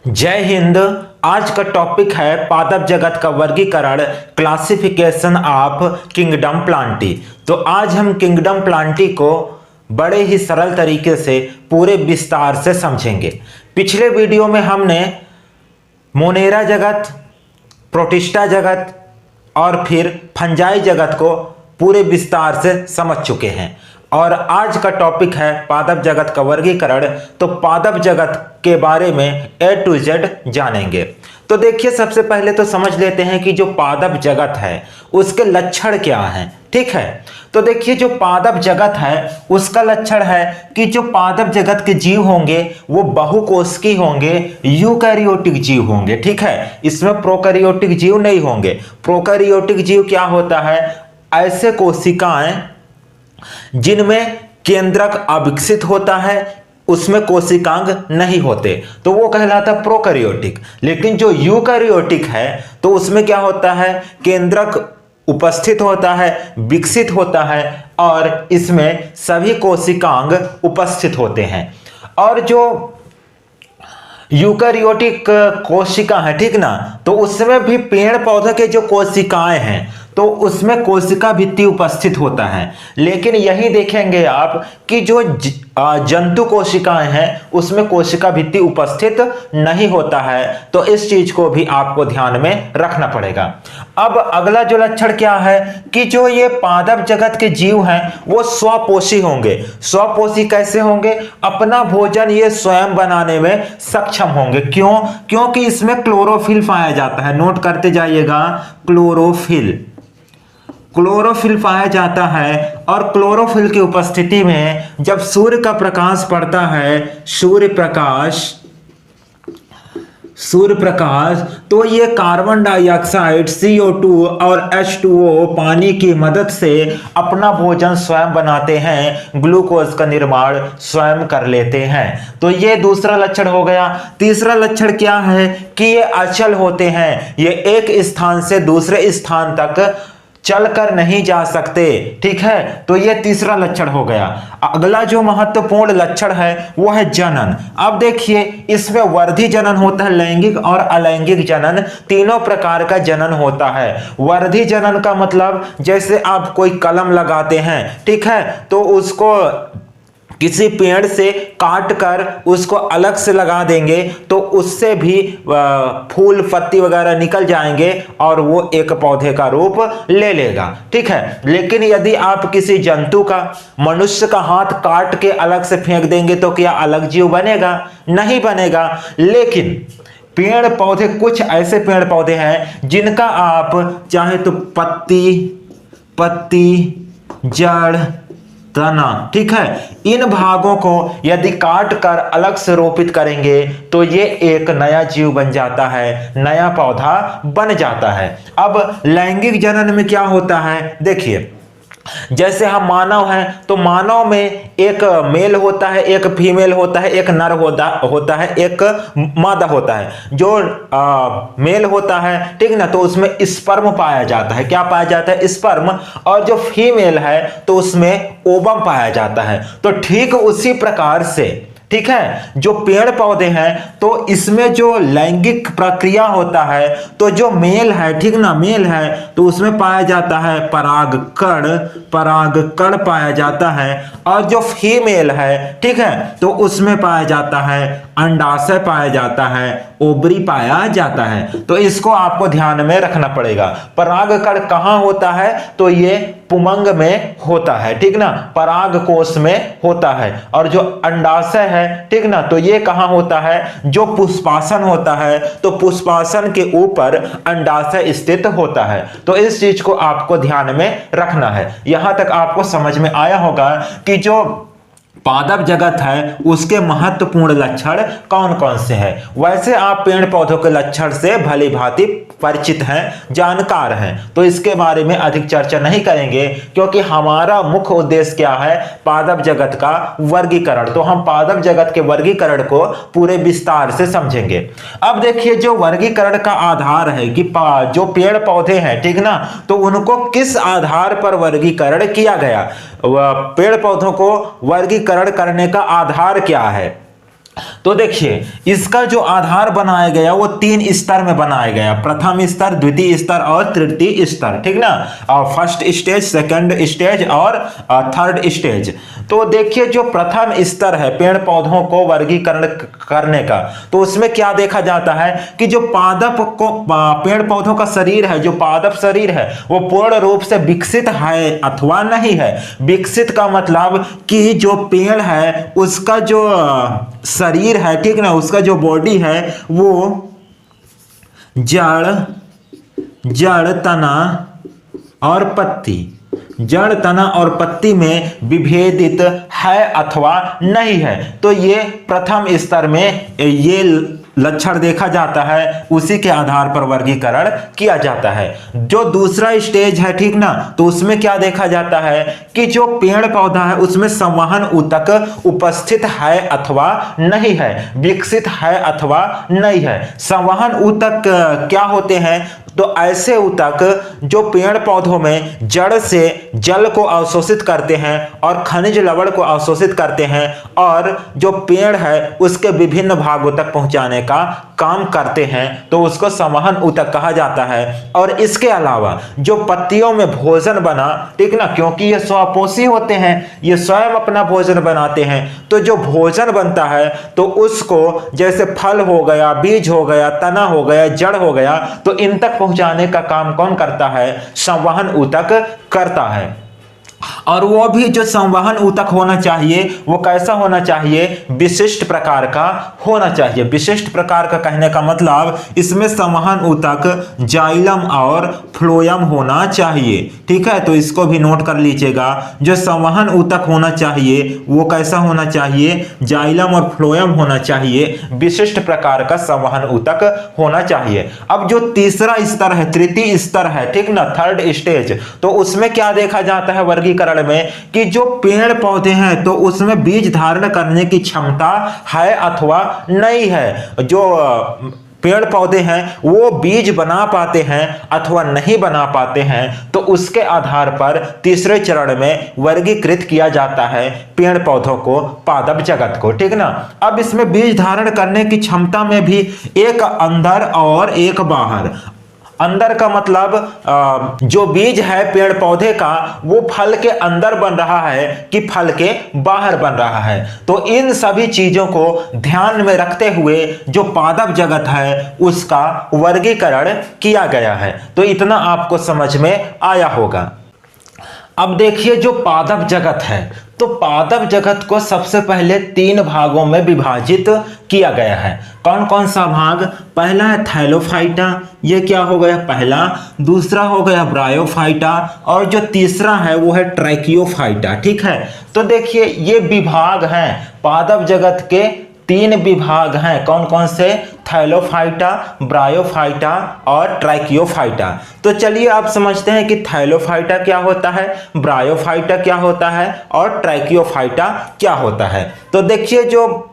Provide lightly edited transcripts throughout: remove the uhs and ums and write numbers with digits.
जय हिंद। आज का टॉपिक है पादप जगत का वर्गीकरण, क्लासिफिकेशन ऑफ किंगडम प्लांटी। तो आज हम किंगडम प्लांटी को बड़े ही सरल तरीके से पूरे विस्तार से समझेंगे। पिछले वीडियो में हमने मोनेरा जगत, प्रोटिस्टा जगत और फिर फंजाई जगत को पूरे विस्तार से समझ चुके हैं और आज का टॉपिक है पादप जगत का वर्गीकरण। तो पादप जगत के बारे में A to Z जानेंगे। तो देखिए, सबसे पहले तो समझ लेते हैं कि जो पादप जगत है उसके लक्षण क्या हैं। ठीक है, तो देखिए, जो पादप जगत है उसका लक्षण है कि जो पादप जगत के जीव होंगे वो बहुकोशिकीय होंगे, यूकैरियोटिक जीव होंगे। ठीक है, इसमें प्रोकैरियोटिक जीव नहीं होंगे। प्रोकैरियोटिक जीव क्या होता है? ऐसे कोशिकाएं जिनमें केंद्रक अविकसित होता है, उसमें कोशिकांग नहीं होते, तो वो कहलाता है प्रोकैरियोटिक। लेकिन जो यूकैरियोटिक है तो उसमें क्या होता है? केंद्रक उपस्थित होता है, विकसित होता है और इसमें सभी कोशिकांग उपस्थित होते हैं। और जो यूकैरियोटिक कोशिका है, ठीक ना, तो उसमें भी पेड़ पौधे के जो कोशिकाएं हैं तो उसमें कोशिका भित्ति उपस्थित होता है। लेकिन यही देखेंगे आप कि जो जंतु कोशिकाएं हैं उसमें कोशिका भित्ति उपस्थित नहीं होता है। तो इस चीज को भी आपको ध्यान में रखना पड़ेगा। अब अगला जो लक्षण क्या है कि जो ये पादप जगत के जीव हैं वो स्वपोषी होंगे। स्वपोषी कैसे होंगे? अपना भोजन ये स्वयं बनाने में सक्षम होंगे। क्यों? क्योंकि इसमें क्लोरोफिल पाया जाता है। नोट करते जाइएगा, क्लोरोफिल पाया जाता है। और क्लोरोफिल की उपस्थिति में जब सूर्य का प्रकाश पड़ता है, सूर्य प्रकाश, तो ये कार्बन डाइऑक्साइड CO2 और H2O पानी की मदद से अपना भोजन स्वयं बनाते हैं, ग्लूकोज का निर्माण स्वयं कर लेते हैं। तो ये दूसरा लक्षण हो गया। तीसरा लक्षण क्या है कि ये अचल होते हैं, ये एक स्थान से दूसरे स्थान तक चलकर नहीं जा सकते। ठीक है, तो यह तीसरा लक्षण हो गया। अगला जो महत्वपूर्ण लक्षण है वो है जनन। अब देखिए, इसमें वर्धी जनन होता है, लैंगिक और अलैंगिक जनन, तीनों प्रकार का जनन होता है। वर्धी जनन का मतलब जैसे आप कोई कलम लगाते हैं, ठीक है, तो उसको किसी पेड़ से काट कर उसको अलग से लगा देंगे तो उससे भी फूल पत्ती वगैरह निकल जाएंगे और वो एक पौधे का रूप ले लेगा। ठीक है, लेकिन यदि आप किसी जंतु का, मनुष्य का हाथ काट के अलग से फेंक देंगे तो क्या अलग जीव बनेगा? नहीं बनेगा। लेकिन पेड़ पौधे, कुछ ऐसे पेड़ पौधे हैं जिनका आप चाहे तो पत्ती, जड़, तना, ठीक है, इन भागों को यदि काट कर अलग से रोपित करेंगे तो ये एक नया जीव बन जाता है, नया पौधा बन जाता है। अब लैंगिक जनन में क्या होता है? देखिए, जैसे हम मानव हैं तो मानव में एक मेल होता है, एक फीमेल होता है, एक नर होता है, एक मादा होता है। जो मेल होता है, ठीक ना, तो उसमें स्पर्म पाया जाता है। क्या पाया जाता है? स्पर्म। और जो फीमेल है तो उसमें ओवम पाया जाता है। तो ठीक उसी प्रकार से, ठीक है, जो पेड़ पौधे हैं तो इसमें जो लैंगिक प्रक्रिया होता है तो जो मेल है, ठीक ना, मेल है तो उसमें पाया जाता है परागकण पाया जाता है। और जो फीमेल है, ठीक है, तो उसमें पाया जाता है अंडाशय पाया जाता है, ओवरी पाया जाता है। तो इसको आपको ध्यान में रखना पड़ेगा। परागकण कहाँ होता है? तो ये पुमंग में होता है, ठीक ना, पराग कोश में होता है। और जो अंडाशय है, ठीक ना, तो ये कहाँ होता है? जो पुष्पासन होता है तो पुष्पासन के ऊपर अंडाशय स्थित होता है। तो इस चीज को आपको ध्यान में रखना है। यहां तक आपको समझ में आया होगा कि जो पादप जगत है उसके महत्वपूर्ण लक्षण कौन कौन से हैं। वैसे आप पेड़ पौधों के लक्षण से भली भांति परिचित हैं, जानकार हैं, तो इसके बारे में अधिक चर्चा नहीं करेंगे क्योंकि हमारा मुख्य उद्देश्य क्या है? पादप जगत का वर्गीकरण। तो हम पादप जगत के वर्गीकरण को पूरे विस्तार से समझेंगे। अब देखिए, जो वर्गीकरण का आधार है कि जो पेड़ पौधे हैं, ठीक ना, तो उनको किस आधार पर वर्गीकरण किया गया? पेड़ पौधों को वर्गीकरण करने का आधार क्या है? तो देखिए इसका जो आधार बनाया गया वो 3 स्तर में बनाया गया, प्रथम स्तर, द्वितीय स्तर और तृतीय स्तर, ठीक ना। फर्स्ट स्टेज, सेकंड स्टेज और थर्ड स्टेज। तो देखिए जो प्रथम स्तर है पेड़ पौधों को वर्गीकरण करने का, तो उसमें क्या देखा जाता है कि जो पादप को पेड़ पौधों का शरीर है, जो पादप शरीर है वो पूर्ण रूप से विकसित है अथवा नहीं है। विकसित का मतलब कि जो पेड़ है उसका जो शरीर है, ठीक ना, उसका जो बॉडी है वो जड़ तना और पत्ती, जड़ तना और पत्ती में विभेदित है अथवा नहीं है। तो ये प्रथम स्तर में ये लक्षण देखा जाता है, उसी के आधार पर वर्गीकरण किया जाता है। जो दूसरा स्टेज है, ठीक ना, तो उसमें क्या देखा जाता है कि जो पेड़ पौधा है उसमें संवहन ऊतक उपस्थित है अथवा नहीं है, विकसित है अथवा नहीं है। संवहन ऊतक क्या होते हैं? तो ऐसे ऊतक जो पेड़ पौधों में जड़ से जल को अवशोषित करते हैं और खनिज लवण को अवशोषित करते हैं और जो पेड़ है उसके विभिन्न भागों तक पहुंचाने का काम करते हैं, तो उसको संवहन ऊतक कहा जाता है। और इसके अलावा जो पत्तियों में भोजन बना, ठीक ना, क्योंकि ये स्वपोषी होते हैं, ये स्वयं अपना भोजन बनाते हैं, तो जो भोजन बनता है तो उसको जैसे फल हो गया, बीज हो गया, तना हो गया, जड़ हो गया, तो इन तक पहुंचाने का काम कौन करता है? संवहन ऊतक करता है। और वो भी जो संवहन ऊतक होना चाहिए वो कैसा होना चाहिए? विशिष्ट प्रकार का होना चाहिए। विशिष्ट प्रकार का कहने का मतलब इसमें संवहन ऊतक जाइलम और फ्लोएम होना चाहिए, ठीक है। तो इसको भी नोट कर लीजिएगा, जो संवहन ऊतक होना चाहिए वो कैसा होना चाहिए? जाइलम और फ्लोएम होना चाहिए, विशिष्ट प्रकार का संवहन ऊतक होना चाहिए। अब जो तीसरा स्तर है, तृतीय स्तर है, ठीक ना, थर्ड स्टेज, तो उसमें क्या देखा जाता है वर्गीकरण में कि जो पेड़ पौधे हैं तो उसमें बीज धारण करने की क्षमता है अथवा नहीं है। जो पेड़ पौधे हैं वो बीज बना पाते हैं अथवा नहीं बना पाते हैं, तो उसके आधार पर तीसरे चरण में वर्गीकृत किया जाता है पेड़ पौधों को, पादप जगत को, ठीक ना। अब इसमें बीज धारण करने की क्षमता में भी एक अंदर और एक बाहर। अंदर का मतलब जो बीज है पेड़ पौधे का वो फल के अंदर बन रहा है कि फल के बाहर बन रहा है। तो इन सभी चीजों को ध्यान में रखते हुए जो पादप जगत है उसका वर्गीकरण किया गया है। तो इतना आपको समझ में आया होगा। अब देखिए जो पादप जगत है, तो पादप जगत को सबसे पहले 3 भागों में विभाजित किया गया है। कौन कौन सा भाग? पहला है थैलोफाइटा, ये क्या हो गया? पहला। दूसरा हो गया ब्रायोफाइटा और जो तीसरा है वो है ट्रैकियोफाइटा, ठीक है। तो देखिए ये विभाग हैं, पादप जगत के 3 विभाग हैं। कौन कौन से? थैलोफाइटा, ब्रायोफाइटा और ट्रैकियोफाइटा। तो चलिए आप समझते हैं कि थैलोफाइटा क्या होता है, ब्रायोफाइटा क्या होता है और ट्रैकियोफाइटा क्या होता है। तो देखिए जो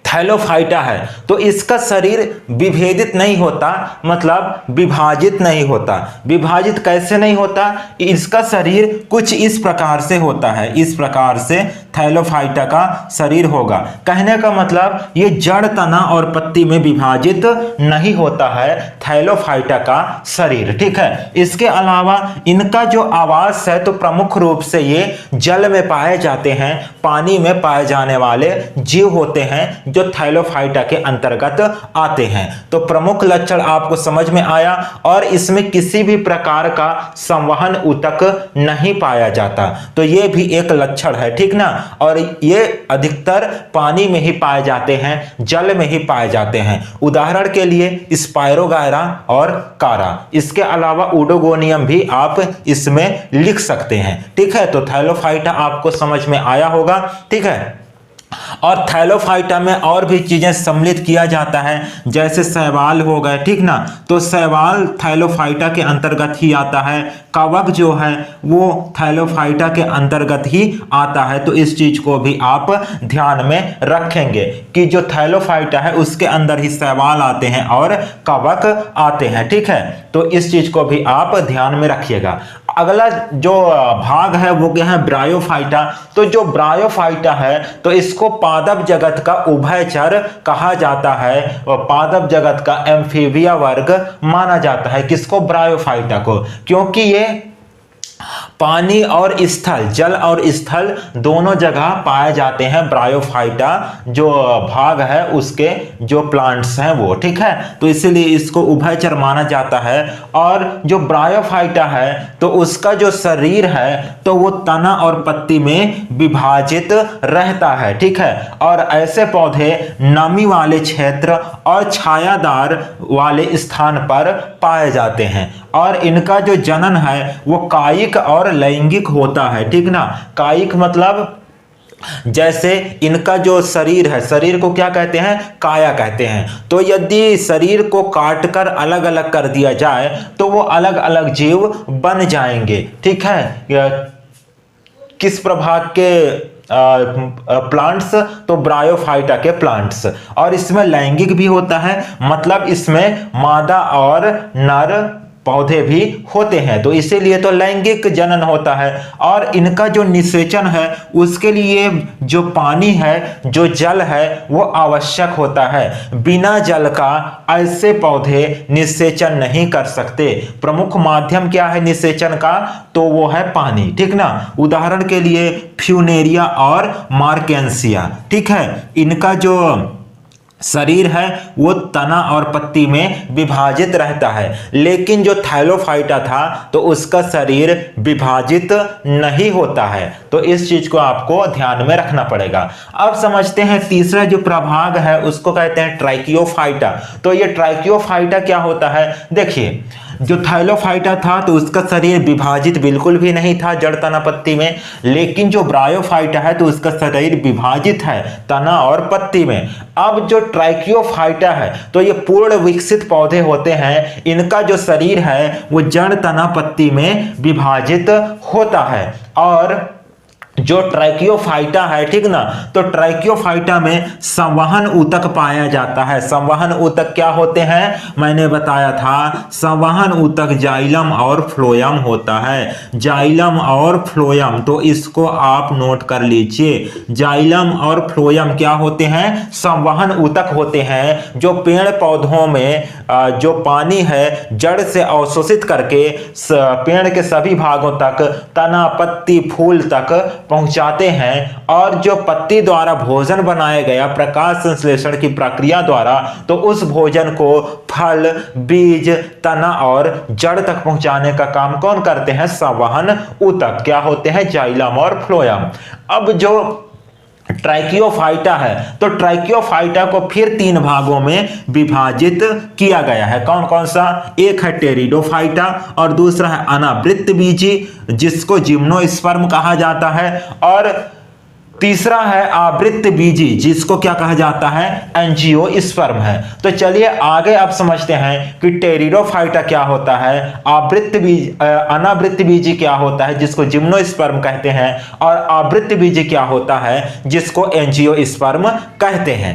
थैलोफाइटा है तो इसका शरीर विभेदित नहीं होता, मतलब विभाजित नहीं होता। विभाजित कैसे नहीं होता? इसका शरीर कुछ इस प्रकार से होता है, इस प्रकार से थैलोफाइटा का शरीर होगा। कहने का मतलब ये जड़, तना और पत्ती में विभाजित नहीं होता है थैलोफाइटा का शरीर, ठीक है। इसके अलावा इनका जो आवास है तो प्रमुख रूप से ये जल में पाए जाते हैं, पानी में पाए जाने वाले जीव होते हैं जो थैलोफाइटा के अंतर्गत आते हैं। तो प्रमुख लक्षण आपको समझ में आया। और इसमें किसी भी प्रकार का संवहन ऊतक नहीं पाया जाता, तो ये भी एक लक्षण है, ठीक ना। और ये अधिकतर पानी में ही पाए जाते हैं, जल में ही पाए जाते हैं। उदाहरण के लिए स्पायरोगायरा और कारा। इसके अलावा ओडोगोनियम भी आप इसमें लिख सकते हैं, ठीक है। तो थैलोफाइटा आपको समझ में आया होगा, ठीक है। और थैलोफाइटा में और भी चीजें सम्मिलित किया जाता है, जैसे शैवाल हो गए, ठीक ना। तो शैवाल थैलोफाइटा के अंतर्गत ही आता है। कवक जो है वो थैलोफाइटा के अंतर्गत ही आता है। तो इस चीज को भी आप ध्यान में रखेंगे कि जो थैलोफाइटा है उसके अंदर ही शैवाल आते हैं और कवक आते हैं, ठीक है। तो इस चीज को भी आप ध्यान में रखिएगा। अगला जो भाग है वो क्या है, ब्रायोफाइटा। तो जो ब्रायोफाइटा है तो इसको पादप जगत का उभयचर कहा जाता है और पादप जगत का एम्फीबिया वर्ग माना जाता है। किसको, ब्रायोफाइटा को, क्योंकि ये पानी और स्थल, जल और स्थल दोनों जगह पाए जाते हैं। ब्रायोफाइटा जो भाग है उसके जो प्लांट्स हैं वो, ठीक है। तो इसलिए इसको उभयचर माना जाता है। और जो ब्रायोफाइटा है तो उसका जो शरीर है तो वो तना और पत्ती में विभाजित रहता है, ठीक है। और ऐसे पौधे नमी वाले क्षेत्र और छायादार वाले स्थान पर पाए जाते हैं। और इनका जो जनन है वो कायिक और लैंगिक होता है, ठीक ना। कायिक मतलब जैसे इनका जो शरीर है, शरीर को क्या कहते हैं, काया कहते हैं। तो यदि शरीर को काटकर अलग अलग कर दिया जाए तो वो अलग अलग जीव बन जाएंगे, ठीक है। किस प्रभाग के प्लांट्स, तो ब्रायोफाइटा के प्लांट्स। और इसमें लैंगिक भी होता है, मतलब इसमें मादा और नर पौधे भी होते हैं। तो इसीलिए तो लैंगिक जनन होता है। और इनका जो निषेचन है उसके लिए जो पानी है, जो जल है वो आवश्यक होता है। बिना जल का ऐसे पौधे निषेचन नहीं कर सकते। प्रमुख माध्यम क्या है निषेचन का, तो वो है पानी, ठीक ना। उदाहरण के लिए फ्यूनेरिया और मार्केंसिया, ठीक है। इनका जो शरीर है वो तना और पत्ती में विभाजित रहता है। लेकिन जो थैलोफाइटा था तो उसका शरीर विभाजित नहीं होता है। तो इस चीज को आपको ध्यान में रखना पड़ेगा। अब समझते हैं तीसरा जो प्रभाग है उसको कहते हैं ट्राइकियोफाइटा। तो ये ट्राइकियोफाइटा क्या होता है, देखिए जो थैलोफाइटा था तो उसका शरीर विभाजित बिल्कुल भी नहीं था जड़ तना पत्ती में। लेकिन जो ब्रायोफाइटा है तो उसका शरीर विभाजित है तना और पत्ती में। अब जो ट्राइकियोफाइटा है तो ये पूर्ण विकसित पौधे होते हैं। इनका जो शरीर है वो जड़ तना पत्ती में विभाजित होता है। और जो ट्राइकियोफाइटा है, ठीक ना, तो ट्राइकियोफाइटा में संवहन ऊतक पाया जाता है। संवहन ऊतक क्या होते हैं, मैंने बताया था संवहन ऊतक जाइलम और फ्लोएम होता है। जाइलम और फ्लोएम, तो इसको आप नोट कर लीजिए। जाइलम और फ्लोएम क्या होते हैं, संवहन ऊतक होते हैं जो पेड़ पौधों में जो पानी है जड़ से अवशोषित करके पेड़ के सभी भागों तक, तना पत्ती फूल तक पहुंचाते हैं। और जो पत्ती द्वारा भोजन बनाया गया प्रकाश संश्लेषण की प्रक्रिया द्वारा, तो उस भोजन को फल, बीज, तना और जड़ तक पहुंचाने का काम कौन करते हैं, संवहन ऊतक क्या होते हैं, जाइलम और फ्लोएम। अब जो ट्राइकियोफाइटा है तो ट्राइकियोफाइटा को फिर 3 भागों में विभाजित किया गया है। कौन कौन सा, एक है टेरिडोफाइटा और दूसरा है अनावृत्तबीजी जिसको जिम्नोस्पर्म कहा जाता है, और तीसरा है आवृत्तबीजी जिसको क्या कहा जाता है, एंजियोस्पर्म है। तो चलिए आगे अब समझते हैं कि टेरिडोफाइटा क्या होता है, अनावृत्तबीजी क्या होता है जिसको जिम्नोस्पर्म कहते हैं, और आवृत्तबीजी क्या होता है जिसको एंजियोस्पर्म कहते हैं।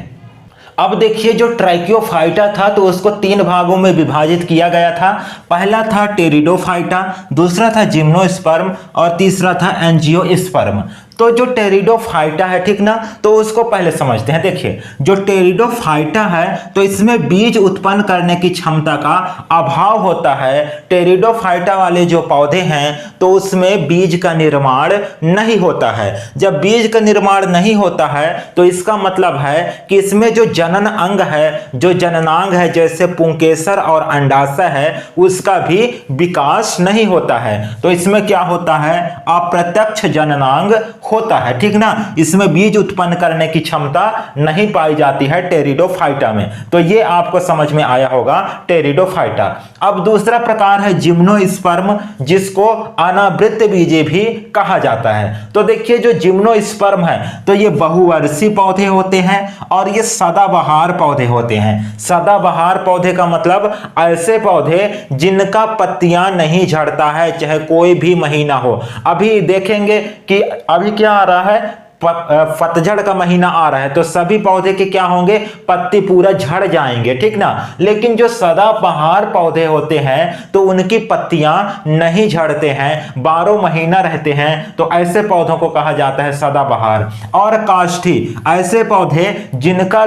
अब देखिए जो ट्राइकियोफाइटा था तो उसको 3 भागों में विभाजित किया गया था। पहला था टेरिडोफाइटा, दूसरा था जिम्नोस्पर्म और तीसरा था एंजियोस्पर्म। तो जो टेरिडोफाइटा है, ठीक ना, तो उसको पहले समझते हैं। देखिए जो टेरिडोफाइटा है तो इसमें बीज उत्पन्न करने की क्षमता का अभाव होता है। टेरिडोफाइटा वाले जो पौधे हैं तो उसमें बीज का निर्माण नहीं होता है। जब बीज का निर्माण नहीं होता है तो इसका मतलब है कि इसमें जो जनन अंग है, जो जननांग है, जैसे पुंकेसर और अंडाशय है, उसका भी विकास नहीं होता है। तो इसमें क्या होता है, अप्रत्यक्ष जननांग होता है, ठीक ना। इसमें बीज उत्पन्न करने की क्षमता नहीं पाई जाती है टेरिडोफाइटा में। तो ये आपको समझ में आया होगा टेरिडोफाइटा। अब दूसरा प्रकार है जिम्नोस्पर्म, जिसको अनावृत बीजे भी कहा जाता है। तो देखिए जो जिम्नोस्पर्म है तो ये बहुवर्षीय पौधे होते हैं और ये सदाबहार पौधे होते हैं। सदाबहार पौधे का मतलब ऐसे पौधे जिनका पत्तियां नहीं झड़ता है चाहे कोई भी महीना हो। अभी देखेंगे कि अभी क्या आ रहा है, पतझड़ का महीना आ रहा है, तो सभी पौधे के क्या होंगे, पत्ती पूरा झड़ जाएंगे, ठीक ना। लेकिन जो सदाबहार पौधे होते हैं तो उनकी पत्तियां नहीं झड़ते हैं, 12 महीना रहते हैं, तो ऐसे पौधों को कहा जाता है सदाबहार। और काष्ठी, ऐसे पौधे जिनका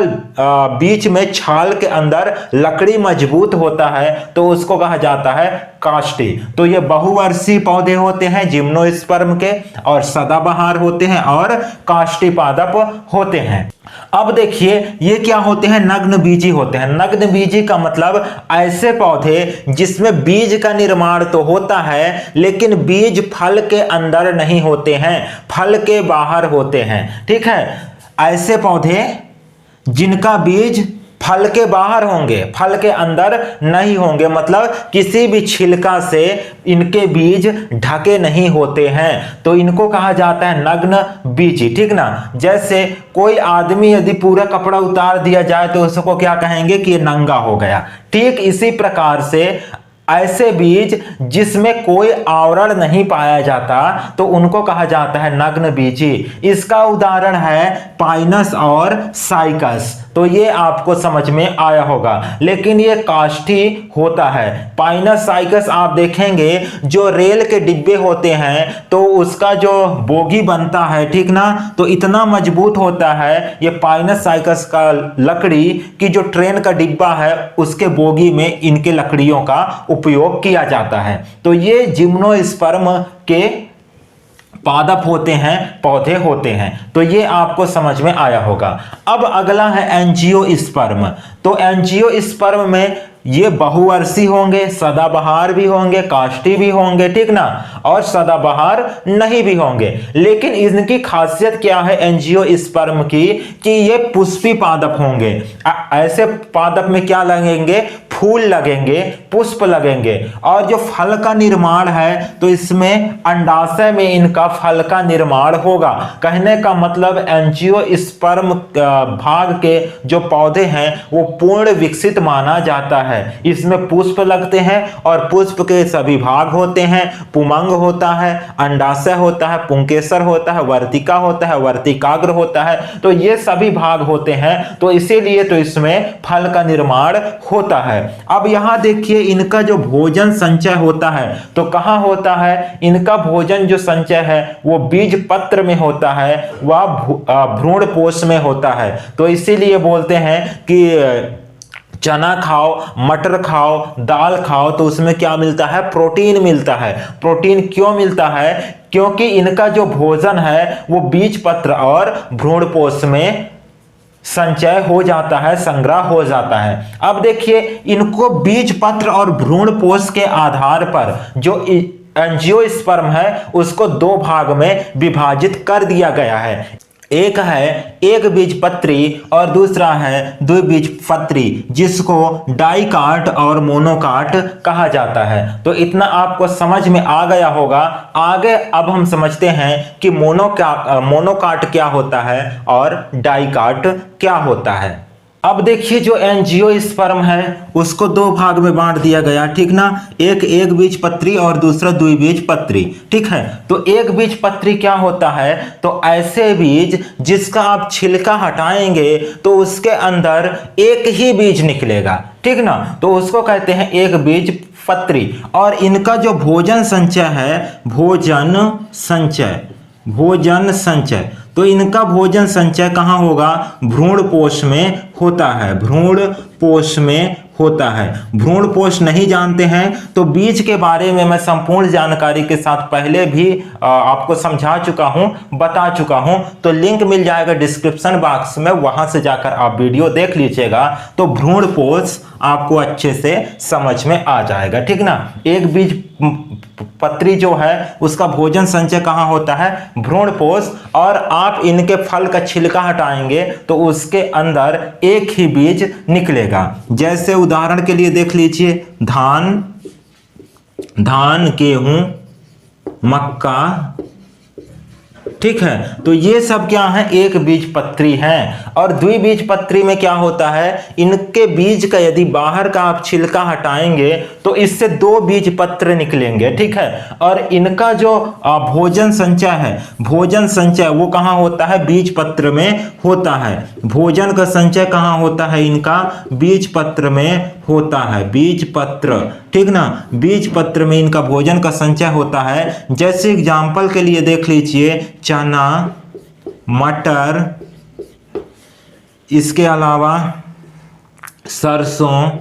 बीच में छाल के अंदर लकड़ी मजबूत होता है तो उसको कहा जाता है काष्ठी। तो ये बहुवर्षीय पौधे होते हैं जिम्नोस्पर्म के, और सदाबहार होते हैं और काष्ठी पादप होते हैं। अब देखिए ये क्या होते हैं, नग्न बीजी होते हैं। नग्न बीजी का मतलब ऐसे पौधे जिसमें बीज का निर्माण तो होता है लेकिन बीज फल के अंदर नहीं होते हैं, फल के बाहर होते हैं, ठीक है। ऐसे पौधे जिनका बीज फल के बाहर होंगे, फल के अंदर नहीं होंगे, मतलब किसी भी छिलका से इनके बीज ढके नहीं होते हैं, तो इनको कहा जाता है नग्न बीजी, ठीक ना। जैसे कोई आदमी यदि पूरा कपड़ा उतार दिया जाए तो उसको क्या कहेंगे कि ये नंगा हो गया। ठीक इसी प्रकार से ऐसे बीज जिसमें कोई आवरण नहीं पाया जाता तो उनको कहा जाता है नग्न बीजी। इसका उदाहरण है पाइनस और साइकस। तो ये आपको समझ में आया होगा। लेकिन ये काष्ठी होता है। पाइनस साइकस आप देखेंगे जो रेल के डिब्बे होते हैं तो उसका जो बोगी बनता है, ठीक ना, तो इतना मजबूत होता है ये पाइनस साइकस का लकड़ी कि जो ट्रेन का डिब्बा है उसके बोगी में इनके लकड़ियों का उपयोग किया जाता है। तो ये जिम्नोस्पर्म के पादप होते हैं, पौधे होते हैं। तो ये आपको समझ में आया होगा। अब अगला है एंजियोस्पर्म। तो एंजियोस्पर्म में ये बहुवर्षीय होंगे, सदाबहार भी होंगे, काष्ठी भी होंगे, ठीक ना, और सदाबहार नहीं भी होंगे। लेकिन इनकी खासियत क्या है एंजियोस्पर्म की कि ये पुष्पी पादप होंगे। ऐसे पादप में क्या लगेंगे, फूल लगेंगे, पुष्प लगेंगे, और जो फल का निर्माण है तो इसमें अंडाशय में इनका फल का निर्माण होगा। कहने का मतलब एंजियोस्पर्म भाग के जो पौधे हैं वो पूर्ण विकसित माना जाता है। इसमें पुष्प लगते हैं और पुष्प के सभी भाग होते हैं। पुमंग होता है, अंडाशय होता है, पुंकेसर होता है, वर्तिका होता है, वर्तिकाग्र होता है। तो ये सभी भाग होते हैं, तो इसीलिए तो इसमें फल का निर्माण होता है। अब यहां देखिए इनका जो भोजन संचय होता है तो कहां होता है, इनका भोजन जो संचय है वो बीज पत्र में होता है, वह भ्रूण पोष में होता है। तो इसीलिए बोलते हैं कि चना खाओ, मटर खाओ, दाल खाओ, तो उसमें क्या मिलता है, प्रोटीन मिलता है। प्रोटीन क्यों मिलता है, क्योंकि इनका जो भोजन है वो बीज पत्र और भ्रूणपोष में संचय हो जाता है, संग्रह हो जाता है। अब देखिए इनको बीज पत्र और भ्रूणपोष के आधार पर जो एंजियोस्पर्म है उसको 2 भाग में विभाजित कर दिया गया है। एक है एक बीजपत्री और दूसरा है द्विबीजपत्री, जिसको डाइकाट और मोनोकाट कहा जाता है। तो इतना आपको समझ में आ गया होगा। आगे अब हम समझते हैं कि मोनोकाट क्या होता है और डाइकाट क्या होता है। अब देखिए जो एंजियोस्पर्म है उसको 2 भाग में बांट दिया गया, ठीक ना। एक बीजपत्री और दूसरा द्विबीजपत्री, ठीक है। तो एक बीजपत्री क्या होता है, तो ऐसे बीज जिसका आप छिलका हटाएंगे तो उसके अंदर एक ही बीज निकलेगा, ठीक ना, तो उसको कहते हैं एक बीजपत्री। और इनका जो भोजन संचय है, भोजन संचय, तो इनका भोजन संचय कहाँ होगा, भ्रूणपोष में होता है, भ्रूणपोष में होता है। भ्रूणपोष नहीं जानते हैं तो बीज के बारे में मैं संपूर्ण जानकारी के साथ पहले भी आपको समझा चुका हूं, बता चुका हूं, तो लिंक मिल जाएगा डिस्क्रिप्शन बॉक्स में, वहां से जाकर आप वीडियो देख लीजिएगा तो भ्रूणपोष आपको अच्छे से समझ में आ जाएगा, ठीक ना। एक बीज पत्री जो है उसका भोजन संचय कहाँ होता है, भ्रूणपोष, और आप इनके फल का छिलका हटाएंगे तो उसके अंदर एक ही बीज निकलेगा। जैसे उदाहरण के लिए देख लीजिए, धान, गेहूं, मक्का, ठीक है। तो ये सब क्या है, एक बीज पत्री हैं। और द्विबीज पत्री में क्या होता है, इनके बीज का यदि बाहर का आप छिलका हटाएंगे तो इससे दो बीज पत्र निकलेंगे, ठीक है। और इनका जो भोजन संचय है, भोजन संचय वो कहाँ होता है, बीज पत्र में होता है। भोजन का संचय कहाँ होता है इनका, बीज पत्र में होता है, बीज पत्र, ठीक ना। बीज पत्र में इनका भोजन का संचय होता है। जैसे एग्जाम्पल के लिए देख लीजिए, चना, मटर, इसके अलावा सरसों,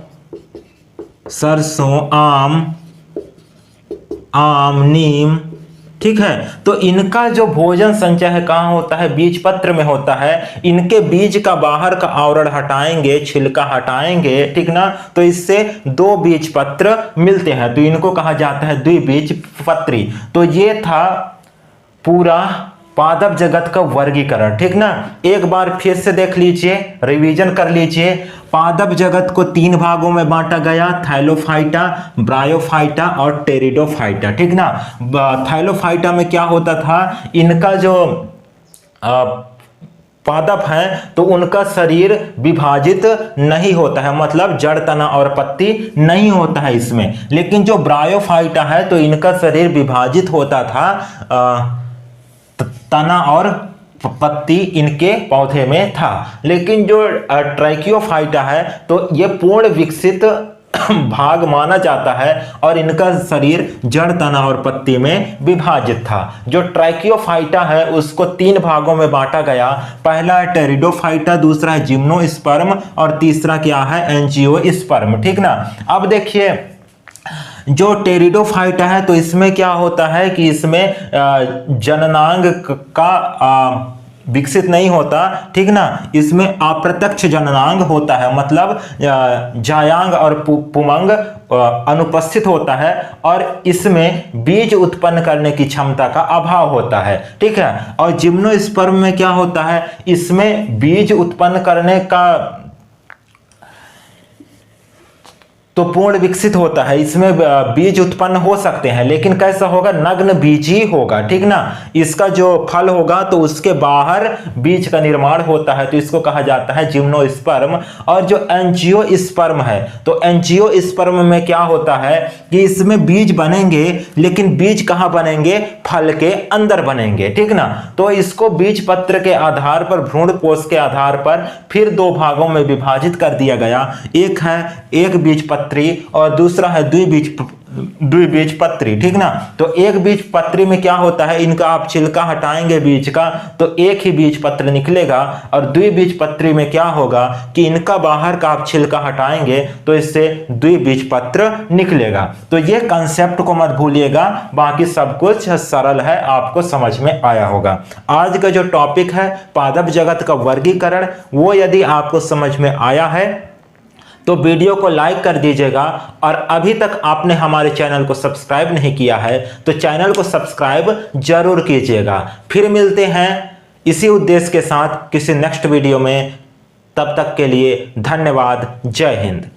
आम, नीम, ठीक है। तो इनका जो भोजन संचय है कहाँ होता है, बीज पत्र में होता है। इनके बीज का बाहर का आवरण हटाएंगे, छिलका हटाएंगे, ठीक ना, तो इससे दो बीज पत्र मिलते हैं, तो इनको कहा जाता है द्विबीज पत्री। तो ये था पूरा पादप जगत का वर्गीकरण, ठीक ना। एक बार फिर से देख लीजिए, रिवीजन कर लीजिए। पादप जगत को तीन भागों में बांटा गया, थैलोफाइटा, ब्रायोफाइटा और टेरिडोफाइटा, ठीक ना। थैलोफाइटा में क्या होता था, इनका जो पादप है तो उनका शरीर विभाजित नहीं होता है, मतलब जड़, तना और पत्ती नहीं होता है इसमें। लेकिन जो ब्रायोफाइटा है तो इनका शरीर विभाजित होता था, तना और पत्ती इनके पौधे में था। लेकिन जो ट्रैकियोफाइटा है तो ये पूर्ण विकसित भाग माना जाता है और इनका शरीर जड़, तना और पत्ती में विभाजित था। जो ट्रैकियोफाइटा है उसको तीन भागों में बांटा गया। पहला है टेरिडोफाइटा, दूसरा है जिम्नोस्पर्म और तीसरा क्या है, एंजियोस्पर्म, ठीक ना। अब देखिए, जो टेरिडोफाइटा है तो इसमें क्या होता है कि इसमें जननांग का विकसित नहीं होता, ठीक ना। इसमें अप्रत्यक्ष जननांग होता है, मतलब जायांग और पुमंग अनुपस्थित होता है और इसमें बीज उत्पन्न करने की क्षमता का अभाव होता है, ठीक है। और जिम्नोस्पर्म में क्या होता है, इसमें बीज उत्पन्न करने का तो पूर्ण विकसित होता है, इसमें बीज उत्पन्न हो सकते हैं, लेकिन कैसा होगा, नग्न बीज ही होगा, ठीक ना। इसका जो फल होगा तो उसके बाहर बीज का निर्माण होता है, तो इसको कहा जाता है जिम्नोस्पर्म। और जो एंजियोस्पर्म है तो एंजियोस्पर्म में क्या होता है कि इसमें बीज बनेंगे, लेकिन बीज कहाँ बनेंगे, फल के अंदर बनेंगे, ठीक ना। तो इसको बीज पत्र के आधार पर, भ्रूणपोष के आधार पर फिर दो भागों में विभाजित कर दिया गया। एक है एक बीज पत्री और दूसरा है द्विबीज पत्री, ठीक ना। तो एक बीज पत्री में क्या होता है, इनका आप छिलका हटाएंगे बीज का तो एक ही बीज पत्र निकलेगा। और द्विबीज पत्री में क्या होगा कि इनका बाहर का आप छिलका हटाएंगे तो इससे द्विबीज पत्र निकलेगा। तो ये कंसेप्ट को मत भूलिएगा, बाकी सब कुछ सरल है, आपको समझ में आया होगा। आज का जो टॉपिक है पादप जगत का वर्गीकरण, वो यदि आपको समझ में आया है तो वीडियो को लाइक कर दीजिएगा। और अभी तक आपने हमारे चैनल को सब्सक्राइब नहीं किया है तो चैनल को सब्सक्राइब जरूर कीजिएगा। फिर मिलते हैं इसी उद्देश्य के साथ किसी नेक्स्ट वीडियो में, तब तक के लिए धन्यवाद। जय हिंद।